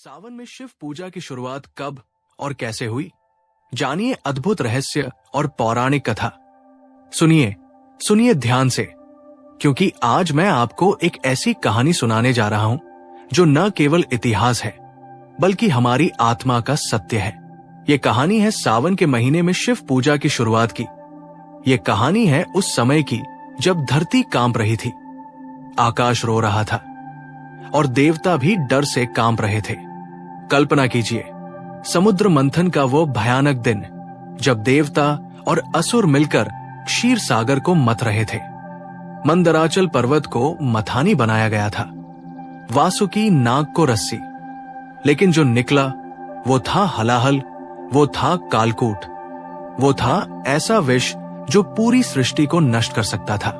सावन में शिव पूजा की शुरुआत कब और कैसे हुई, जानिए अद्भुत रहस्य और पौराणिक कथा। सुनिए ध्यान से, क्योंकि आज मैं आपको एक ऐसी कहानी सुनाने जा रहा हूं जो न केवल इतिहास है बल्कि हमारी आत्मा का सत्य है। ये कहानी है सावन के महीने में शिव पूजा की शुरुआत की। ये कहानी है उस समय की जब धरती कांप रही थी, आकाश रो रहा था और देवता भी डर से कांप रहे थे। कल्पना कीजिए समुद्र मंथन का वो भयानक दिन जब देवता और असुर मिलकर क्षीर सागर को मथ रहे थे। मंदराचल पर्वत को मथानी बनाया गया था, वासुकी नाग को रस्सी, लेकिन जो निकला वो था हलाहल, वो था कालकूट, वो था ऐसा विष जो पूरी सृष्टि को नष्ट कर सकता था।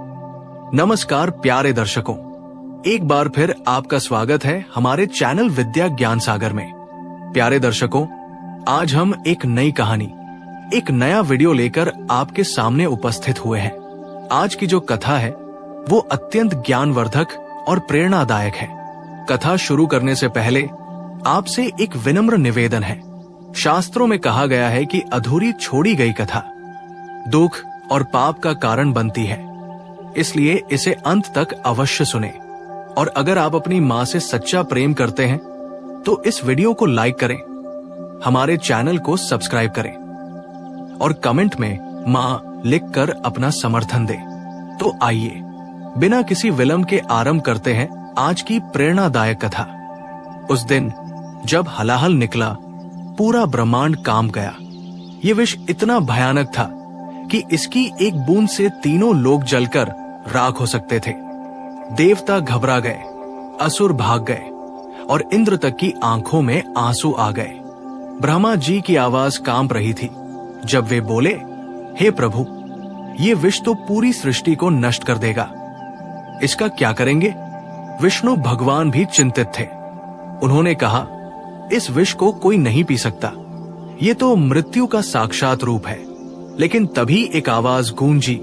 नमस्कार प्यारे दर्शकों, एक बार फिर आपका स्वागत है हमारे चैनल विद्या ज्ञान सागर में। प्यारे दर्शकों, आज हम एक नई कहानी, एक नया वीडियो लेकर आपके सामने उपस्थित हुए हैं। आज की जो कथा है वो अत्यंत ज्ञानवर्धक और प्रेरणादायक है। कथा शुरू करने से पहले आपसे एक विनम्र निवेदन है। शास्त्रों में कहा गया है कि अधूरी छोड़ी गई कथा दुख और पाप का कारण बनती है, इसलिए इसे अंत तक अवश्य सुने। और अगर आप अपनी माँ से सच्चा प्रेम करते हैं तो इस वीडियो को लाइक करें, हमारे चैनल को सब्सक्राइब करें और कमेंट में माँ लिखकर अपना समर्थन दें। तो आइए बिना किसी विलंब के आरंभ करते हैं आज की प्रेरणादायक कथा। उस दिन जब हलाहल निकला, पूरा ब्रह्मांड कांप गया। ये विष इतना भयानक था कि इसकी एक बूंद से तीनों लोग जलकर राख हो सकते थे। देवता घबरा गए, असुर भाग गए और इंद्र तक की आंखों में आंसू आ गए। ब्रह्मा जी की आवाज कांप रही थी जब वे बोले, हे प्रभु, ये विष तो पूरी सृष्टि को नष्ट कर देगा, इसका क्या करेंगे? विष्णु भगवान भी चिंतित थे। उन्होंने कहा, इस विष को कोई नहीं पी सकता, ये तो मृत्यु का साक्षात रूप है। लेकिन तभी एक आवाज गूंजी,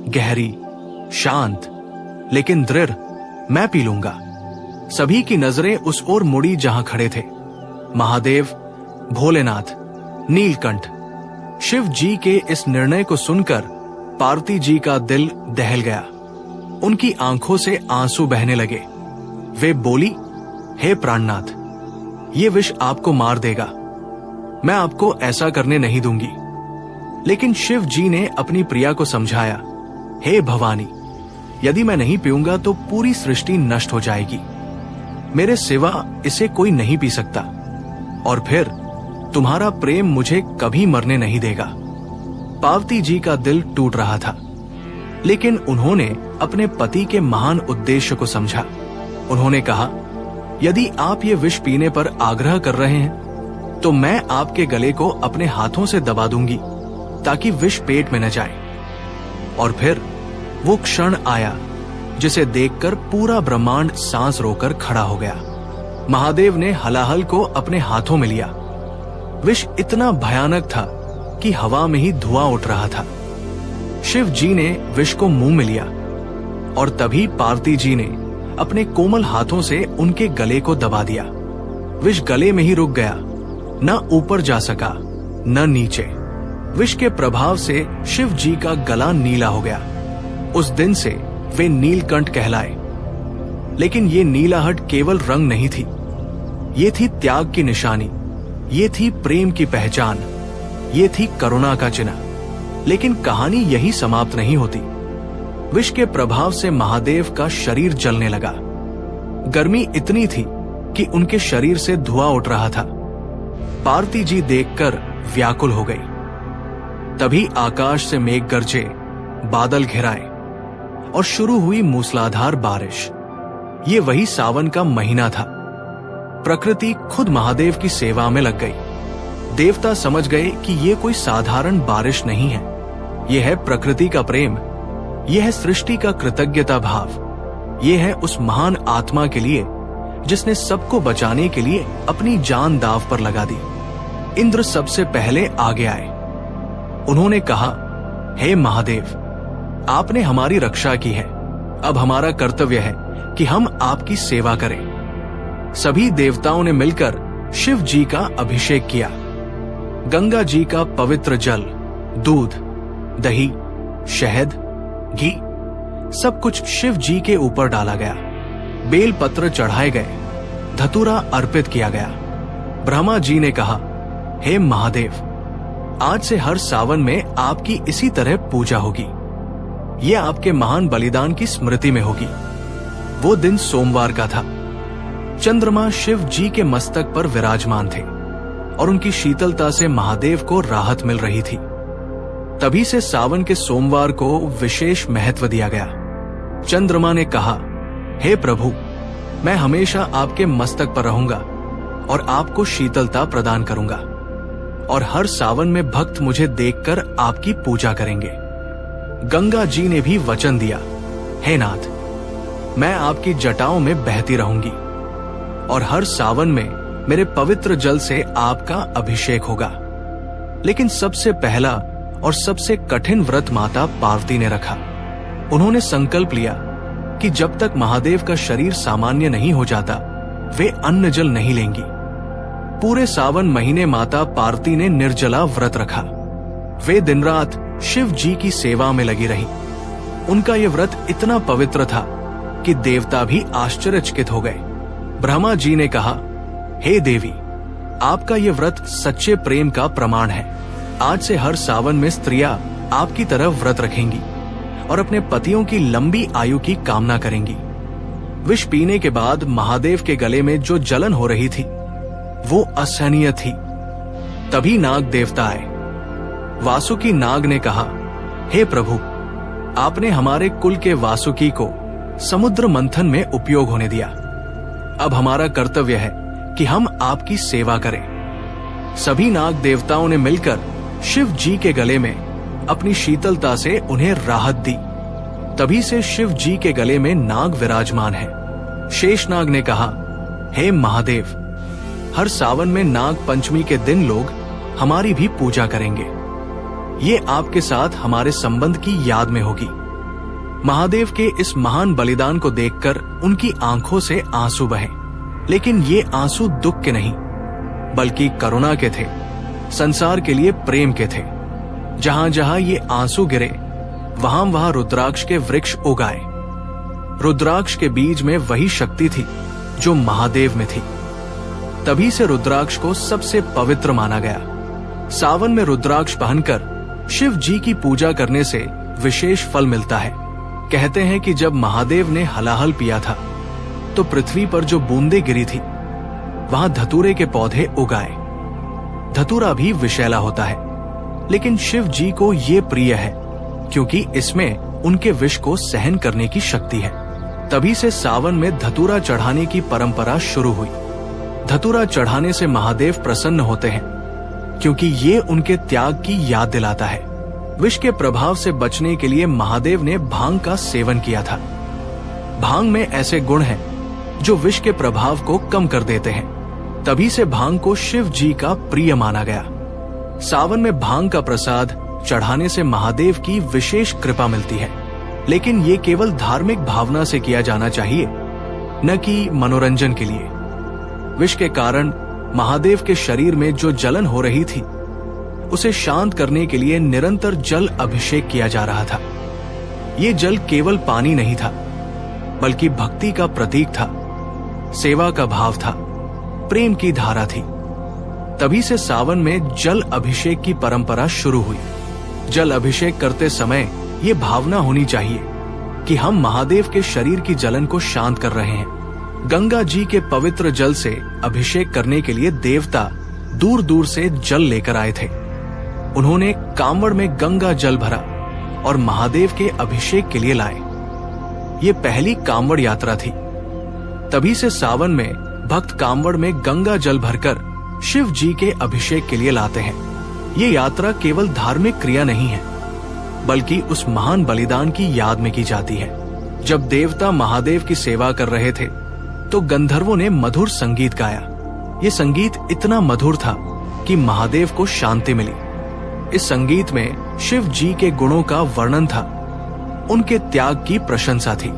गहरी, शांत लेकिन दृढ़, मैं पी लूंगा। सभी की नजरें उस ओर मुड़ी जहां खड़े थे। महादेव, भोलेनाथ, नीलकंठ। शिव जी के इस निर्णय को सुनकर पार्वती जी का दिल दहल गया। उनकी आंखों से आंसू बहने लगे। वे बोली, हे प्राणनाथ, ये विष आपको मार देगा, मैं आपको ऐसा करने नहीं दूंगी। लेकिन शिव जी ने अपनी प्रिया को समझाया, हे भवानी, यदि मैं नहीं पीऊंगा तो पूरी सृष्टि नष्ट हो जाएगी, मेरे सिवा इसे कोई नहीं पी सकता, और फिर तुम्हारा प्रेम मुझे कभी मरने नहीं देगा। पार्वती जी का दिल टूट रहा था, लेकिन उन्होंने अपने पति के महान उद्देश्य को समझा। उन्होंने कहा, यदि आप ये विष पीने पर आग्रह कर रहे हैं तो मैं आपके गले को अपने हाथों से दबा दूंगी ताकि विष पेट में न जाए। और फिर वो क्षण आया जिसे देखकर पूरा ब्रह्मांड सांस रोकर खड़ा हो गया। महादेव ने हलाहल को अपने हाथों में लिया। विष इतना भयानक था कि हवा में ही धुआं उठ रहा था। शिव जी ने विष को मुंह में लिया और तभी पार्वती जी ने अपने कोमल हाथों से उनके गले को दबा दिया। विष गले में ही रुक गया, न ऊपर जा सका न नीचे। विष के प्रभाव से शिव जी का गला नीला हो गया। उस दिन से वे नीलकंठ कहलाए। लेकिन ये नीलाहट केवल रंग नहीं थी, ये थी त्याग की निशानी, ये थी प्रेम की पहचान, ये थी करुणा का चिन्ह। लेकिन कहानी यही समाप्त नहीं होती। विष के प्रभाव से महादेव का शरीर जलने लगा। गर्मी इतनी थी कि उनके शरीर से धुआं उठ रहा था। पार्वती जी देखकर व्याकुल हो गई। तभी आकाश से मेघ गरजे, बादल घिराए और शुरू हुई मूसलाधार बारिश। ये वही सावन का महीना था। प्रकृति खुद महादेव की सेवा में लग गई। देवता समझ गए कि ये कोई साधारण बारिश नहीं है, ये है प्रकृति का प्रेम, ये है सृष्टि का कृतज्ञता भाव, ये है उस महान आत्मा के लिए जिसने सबको बचाने के लिए अपनी जान दांव पर लगा दी। इंद्र सबसे पहले आगे आए। उन्होंने कहा, हे महादेव, आपने हमारी रक्षा की है, अब हमारा कर्तव्य है कि हम आपकी सेवा करें। सभी देवताओं ने मिलकर शिव जी का अभिषेक किया। गंगा जी का पवित्र जल, दूध, दही, शहद, घी सब कुछ शिव जी के ऊपर डाला गया। बेल पत्र चढ़ाए गए, धतूरा अर्पित किया गया। ब्रह्मा जी ने कहा, हे महादेव, आज से हर सावन में आपकी इसी तरह पूजा होगी। यह आपके महान बलिदान की स्मृति में होगी। वो दिन सोमवार का था। चंद्रमा शिव जी के मस्तक पर विराजमान थे और उनकी शीतलता से महादेव को राहत मिल रही थी। तभी से सावन के सोमवार को विशेष महत्व दिया गया। चंद्रमा ने कहा, हे प्रभु, मैं हमेशा आपके मस्तक पर रहूंगा और आपको शीतलता प्रदान करूंगा और हर सावन में भक्त मुझे देखकर आपकी पूजा करेंगे। गंगा जी ने भी वचन दिया, हे नाथ, मैं आपकी जटाओं में बहती रहूंगी और हर सावन में मेरे पवित्र जल से आपका अभिषेक होगा। लेकिन सबसे पहला और सबसे कठिन व्रत माता पार्वती ने रखा। उन्होंने संकल्प लिया कि जब तक महादेव का शरीर सामान्य नहीं हो जाता, वे अन्न जल नहीं लेंगी। पूरे सावन महीने माता पार्वती ने निर्जला व्रत रखा। वे दिन रात शिव जी की सेवा में लगी रही। उनका यह व्रत इतना पवित्र था कि देवता भी आश्चर्यचकित हो गए। ब्रह्मा जी ने कहा, हे देवी, आपका यह व्रत सच्चे प्रेम का प्रमाण है। आज से हर सावन में स्त्रियां आपकी तरह व्रत रखेंगी और अपने पतियों की लंबी आयु की कामना करेंगी। विष पीने के बाद महादेव के गले में जो जलन हो रही थी वो असहनीय थी। तभी नाग देवता आए। वासुकी नाग ने कहा, हे प्रभु, आपने हमारे कुल के वासुकी को समुद्र मंथन में उपयोग होने दिया। अब हमारा कर्तव्य है कि हम आपकी सेवा करें। सभी नाग देवताओं ने मिलकर शिव जी के गले में अपनी शीतलता से उन्हें राहत दी। तभी से शिव जी के गले में नाग विराजमान है। शेषनाग ने कहा, हे महादेव, हर सावन में नाग पंचमी के दिन लोग हमारी भी पूजा करेंगे। ये आपके साथ हमारे संबंध की याद में होगी। महादेव के इस महान बलिदान को देखकर उनकी आंखों से आंसू बहे, लेकिन ये आंसू दुख के नहीं बल्कि करुणा के थे, संसार के लिए प्रेम के थे। जहां जहां ये आंसू गिरे वहां वहां रुद्राक्ष के वृक्ष उगाए। रुद्राक्ष के बीज में वही शक्ति थी जो महादेव में थी। तभी से रुद्राक्ष को सबसे पवित्र माना गया। सावन में रुद्राक्ष पहनकर शिव जी की पूजा करने से विशेष फल मिलता है। कहते हैं कि जब महादेव ने हलाहल पिया था तो पृथ्वी पर जो बूंदें गिरी थी वहां धतूरे के पौधे उगाए। धतूरा भी विषैला होता है, लेकिन शिव जी को ये प्रिय है क्योंकि इसमें उनके विष को सहन करने की शक्ति है। तभी से सावन में धतूरा चढ़ाने की परंपरा शुरू हुई। धतूरा चढ़ाने से महादेव प्रसन्न होते हैं क्योंकि ये उनके त्याग की याद दिलाता है। विष के प्रभाव से बचने के लिए महादेव ने भांग का सेवन किया था। भांग में ऐसे गुण हैं जो विष के प्रभाव को कम कर देते हैं। तभी से भांग को शिव जी का प्रिय माना गया। सावन में भांग का प्रसाद चढ़ाने से महादेव की विशेष कृपा मिलती है, लेकिन ये केवल धार्मिक भावना से किया जाना चाहिए, न कि मनोरंजन के लिए। विष के कारण महादेव के शरीर में जो जलन हो रही थी उसे शांत करने के लिए निरंतर जल अभिषेक किया जा रहा था। ये जल केवल पानी नहीं था बल्कि भक्ति का प्रतीक था, सेवा का भाव था, प्रेम की धारा थी। तभी से सावन में जल अभिषेक की परंपरा शुरू हुई। जल अभिषेक करते समय ये भावना होनी चाहिए कि हम महादेव के शरीर की जलन को शांत कर रहे हैं। गंगा जी के पवित्र जल से अभिषेक करने के लिए देवता दूर दूर से जल लेकर आए थे। उन्होंने कांवड़ में गंगा जल भरा और महादेव के अभिषेक के लिए लाए। ये पहली कांवड़ यात्रा थी। तभी से सावन में भक्त कांवड़ में गंगा जल भरकर शिव जी के अभिषेक के लिए लाते हैं। ये यात्रा केवल धार्मिक क्रिया नहीं है बल्कि उस महान बलिदान की याद में की जाती है। जब देवता महादेव की सेवा कर रहे थे तो गंधर्वों ने मधुर संगीत गाया। ये संगीत इतना मधुर था कि महादेव को शांति मिली। इस संगीत में शिव जी के गुणों का वर्णन था, उनके त्याग की प्रशंसा थी।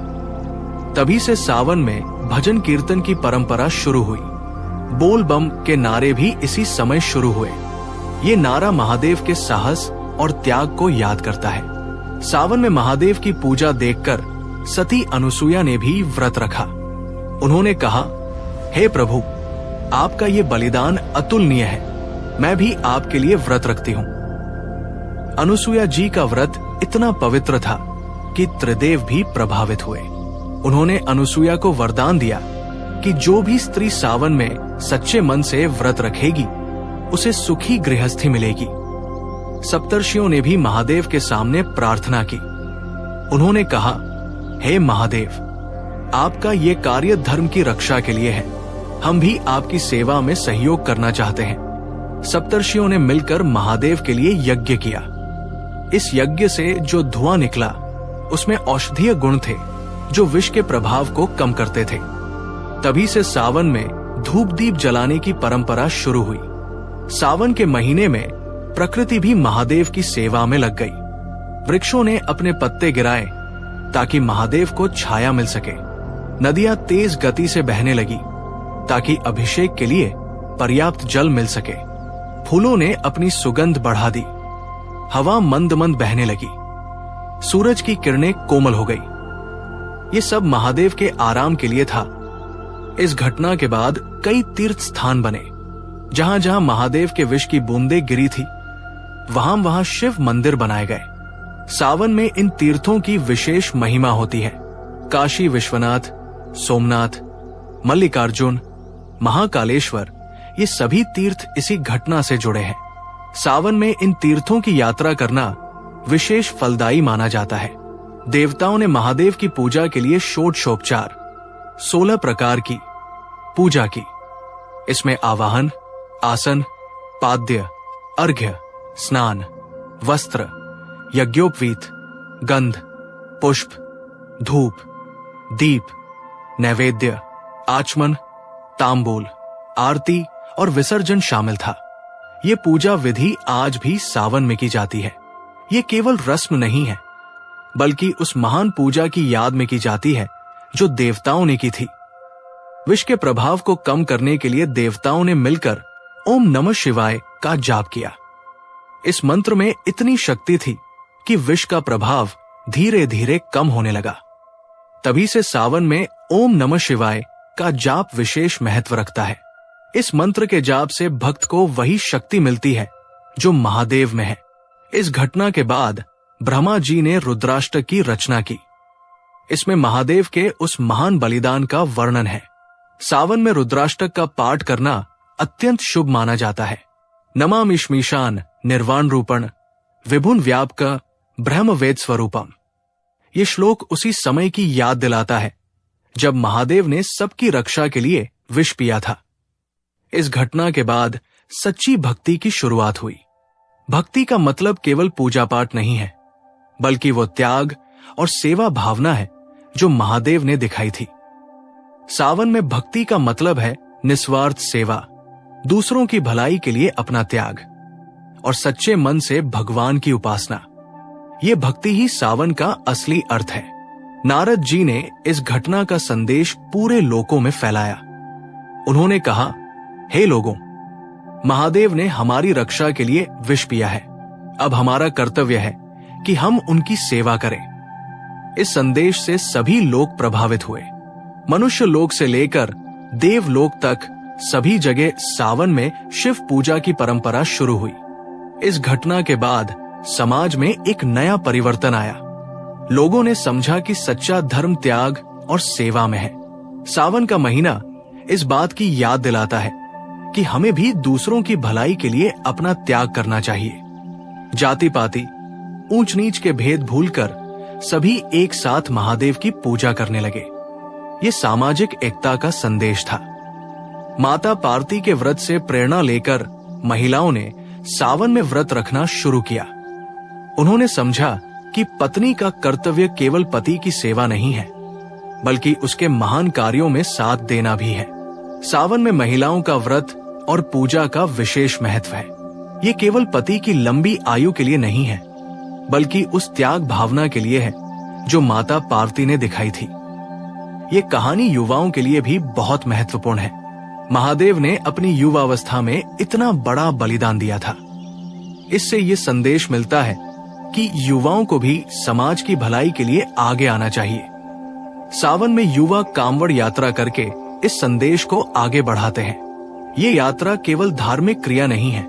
तभी से सावन में भजन कीर्तन की परंपरा शुरू हुई। बोल बम के नारे भी इसी समय शुरू हुए। ये नारा महादेव के साहस और त्याग को याद करता है। सावन में महादेव की पूजा देखकर सती अनुसुईया ने भी व्रत रखा। उन्होंने कहा, हे प्रभु, आपका ये बलिदान अतुलनीय है, मैं भी आपके लिए व्रत रखती हूँ। अनुसुईया जी का व्रत इतना पवित्र था कि त्रिदेव भी प्रभावित हुए। उन्होंने अनुसुईया को वरदान दिया कि जो भी स्त्री सावन में सच्चे मन से व्रत रखेगी उसे सुखी गृहस्थी मिलेगी। सप्तर्षियों ने भी महादेव के सामने प्रार्थना की। उन्होंने कहा, हे महादेव, आपका ये कार्य धर्म की रक्षा के लिए है, हम भी आपकी सेवा में सहयोग करना चाहते हैं। सप्तर्षियों ने मिलकर महादेव के लिए यज्ञ किया। इस यज्ञ से जो धुआं निकला उसमें औषधीय गुण थे जो विष के प्रभाव को कम करते थे। तभी से सावन में धूप दीप जलाने की परंपरा शुरू हुई। सावन के महीने में प्रकृति भी महादेव की सेवा में लग गई। वृक्षों ने अपने पत्ते गिराए ताकि महादेव को छाया मिल सके। नदियां तेज गति से बहने लगी ताकि अभिषेक के लिए पर्याप्त जल मिल सके। फूलों ने अपनी सुगंध बढ़ा दी। हवा मंद मंद बहने लगी। सूरज की किरणें कोमल हो गई। ये सब महादेव के आराम के लिए था। इस घटना के बाद कई तीर्थ स्थान बने। जहां जहां महादेव के विष की बूंदें गिरी थी, वहां वहां शिव मंदिर बनाए गए। सावन में इन तीर्थों की विशेष महिमा होती है। काशी विश्वनाथ, सोमनाथ, मल्लिकार्जुन, महाकालेश्वर, ये सभी तीर्थ इसी घटना से जुड़े हैं। सावन में इन तीर्थों की यात्रा करना विशेष फलदायी माना जाता है। देवताओं ने महादेव की पूजा के लिए षोडशोपचार 16 प्रकार की पूजा की। इसमें आवाहन, आसन, पाद्य, अर्घ्य, स्नान, वस्त्र, यज्ञोपवीत, गंध, पुष्प, धूप, दीप, नैवेद्य, आचमन, तांबूल, आरती और विसर्जन शामिल था। ये पूजा विधि आज भी सावन में की जाती है। ये केवल रस्म नहीं है, बल्कि उस महान पूजा की याद में की जाती है जो देवताओं ने की थी। विष के प्रभाव को कम करने के लिए देवताओं ने मिलकर ओम नमः शिवाय का जाप किया। इस मंत्र में इतनी शक्ति थी कि विष का प्रभाव धीरे धीरे कम होने लगा। तभी से सावन में ओम नमः शिवाय का जाप विशेष महत्व रखता है। इस मंत्र के जाप से भक्त को वही शक्ति मिलती है जो महादेव में है। इस घटना के बाद ब्रह्मा जी ने रुद्राष्टक की रचना की। इसमें महादेव के उस महान बलिदान का वर्णन है। सावन में रुद्राष्टक का पाठ करना अत्यंत शुभ माना जाता है। नमामिश्मीशान निर्वाण रूपण विभुन व्यापक ब्रह्म वेद स्वरूपम। ये श्लोक उसी समय की याद दिलाता है जब महादेव ने सबकी रक्षा के लिए विष पिया था। इस घटना के बाद सच्ची भक्ति की शुरुआत हुई। भक्ति का मतलब केवल पूजा पाठ नहीं है, बल्कि वो त्याग और सेवा भावना है जो महादेव ने दिखाई थी। सावन में भक्ति का मतलब है निस्वार्थ सेवा, दूसरों की भलाई के लिए अपना त्याग और सच्चे मन से भगवान की उपासना। ये भक्ति ही सावन का असली अर्थ है। नारद जी ने इस घटना का संदेश पूरे लोकों में फैलाया। उन्होंने कहा, हे लोगों, महादेव ने हमारी रक्षा के लिए विष पिया है। अब हमारा कर्तव्य है कि हम उनकी सेवा करें। इस संदेश से सभी लोग प्रभावित हुए। मनुष्य लोक से लेकर देवलोक तक सभी जगह सावन में शिव पूजा की परंपरा शुरू हुई। इस घटना के बाद समाज में एक नया परिवर्तन आया। लोगों ने समझा कि सच्चा धर्म त्याग और सेवा में है। सावन का महीना इस बात की याद दिलाता है कि हमें भी दूसरों की भलाई के लिए अपना त्याग करना चाहिए। जाति पाति, ऊंच नीच के भेद भूलकर सभी एक साथ महादेव की पूजा करने लगे। ये सामाजिक एकता का संदेश था। माता पार्वती के व्रत से प्रेरणा लेकर महिलाओं ने सावन में व्रत रखना शुरू किया। उन्होंने समझा कि पत्नी का कर्तव्य केवल पति की सेवा नहीं है, बल्कि उसके महान कार्यों में साथ देना भी है। सावन में महिलाओं का व्रत और पूजा का विशेष महत्व है। ये केवल पति की लंबी आयु के लिए नहीं है, बल्कि उस त्याग भावना के लिए है जो माता पार्वती ने दिखाई थी। ये कहानी युवाओं के लिए भी बहुत महत्वपूर्ण है। महादेव ने अपनी युवावस्था में इतना बड़ा बलिदान दिया था। इससे ये संदेश मिलता है कि युवाओं को भी समाज की भलाई के लिए आगे आना चाहिए। सावन में युवा कांवड़ यात्रा करके इस संदेश को आगे बढ़ाते हैं। ये यात्रा केवल धार्मिक क्रिया नहीं है,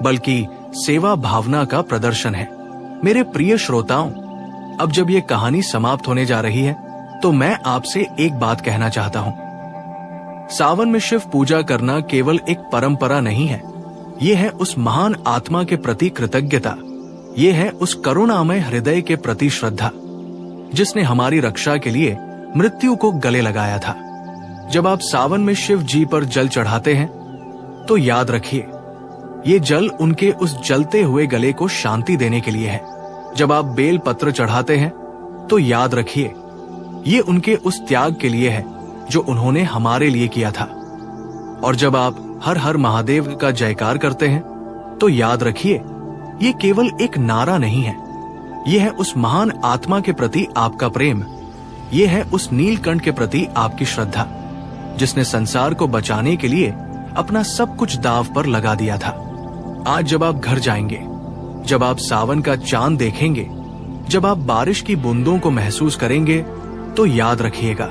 बल्कि सेवा भावना का प्रदर्शन है। मेरे प्रिय श्रोताओं, अब जब ये कहानी समाप्त होने जा रही है, तो मैं आपसे एक बात कहना चाहता हूँ। सावन में शिव पूजा करना केवल एक परंपरा नहीं है, ये है उस महान आत्मा के प्रति कृतज्ञता, ये है उस करुणामय हृदय के प्रति श्रद्धा, जिसने हमारी रक्षा के लिए मृत्यु को गले लगाया था। जब आप सावन में शिव जी पर जल चढ़ाते हैं, तो याद रखिए, ये जल उनके उस जलते हुए गले को शांति देने के लिए है। जब आप बेल पत्र चढ़ाते हैं, तो याद रखिए, ये उनके उस त्याग के लिए है जो उन्होंने हमारे लिए किया था। और जब आप हर हर महादेव का जयकार करते हैं, तो याद रखिए, ये केवल एक नारा नहीं है, ये है उस महान आत्मा के प्रति आपका प्रेम, ये है उस नीलकंठ के प्रति आपकी श्रद्धा, जिसने संसार को बचाने के लिए अपना सब कुछ दांव पर लगा दिया था। आज जब आप घर जाएंगे, जब आप सावन का चांद देखेंगे, जब आप बारिश की बूंदों को महसूस करेंगे, तो याद रखिएगा,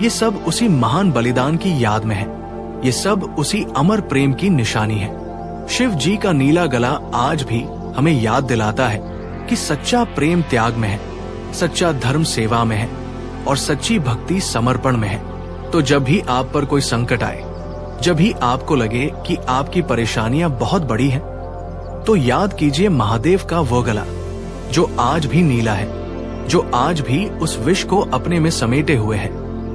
ये सब उसी महान बलिदान की याद में है, ये सब उसी अमर प्रेम की निशानी है। शिव जी का नीला गला आज भी हमें याद दिलाता है कि सच्चा प्रेम त्याग में है, सच्चा धर्म सेवा में है और सच्ची भक्ति समर्पण में है। तो जब भी आप पर कोई संकट आए, जब भी आपको लगे कि आपकी परेशानियां बहुत बड़ी हैं, तो याद कीजिए महादेव का वो गला जो आज भी नीला है, जो आज भी उस विष को अपने में समेटे हुए है,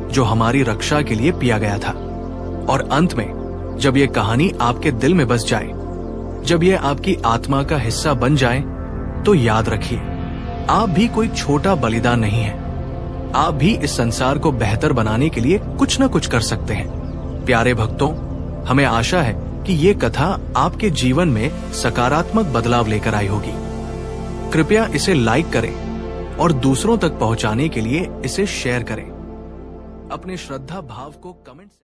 जो हमारी रक्षा के लिए पिया गया था। और अंत में जब ये कहानी आपके दिल में बस जाए, जब ये आपकी आत्मा का हिस्सा बन जाए, तो याद रखिए, आप भी कोई छोटा बलिदान नहीं है। आप भी इस संसार को बेहतर बनाने के लिए कुछ न कुछ कर सकते हैं। प्यारे भक्तों, हमें आशा है कि ये कथा आपके जीवन में सकारात्मक बदलाव लेकर आई होगी। कृपया इसे लाइक करें और दूसरों तक पहुंचाने के लिए इसे शेयर करें। अपने श्रद्धा भाव को कमेंट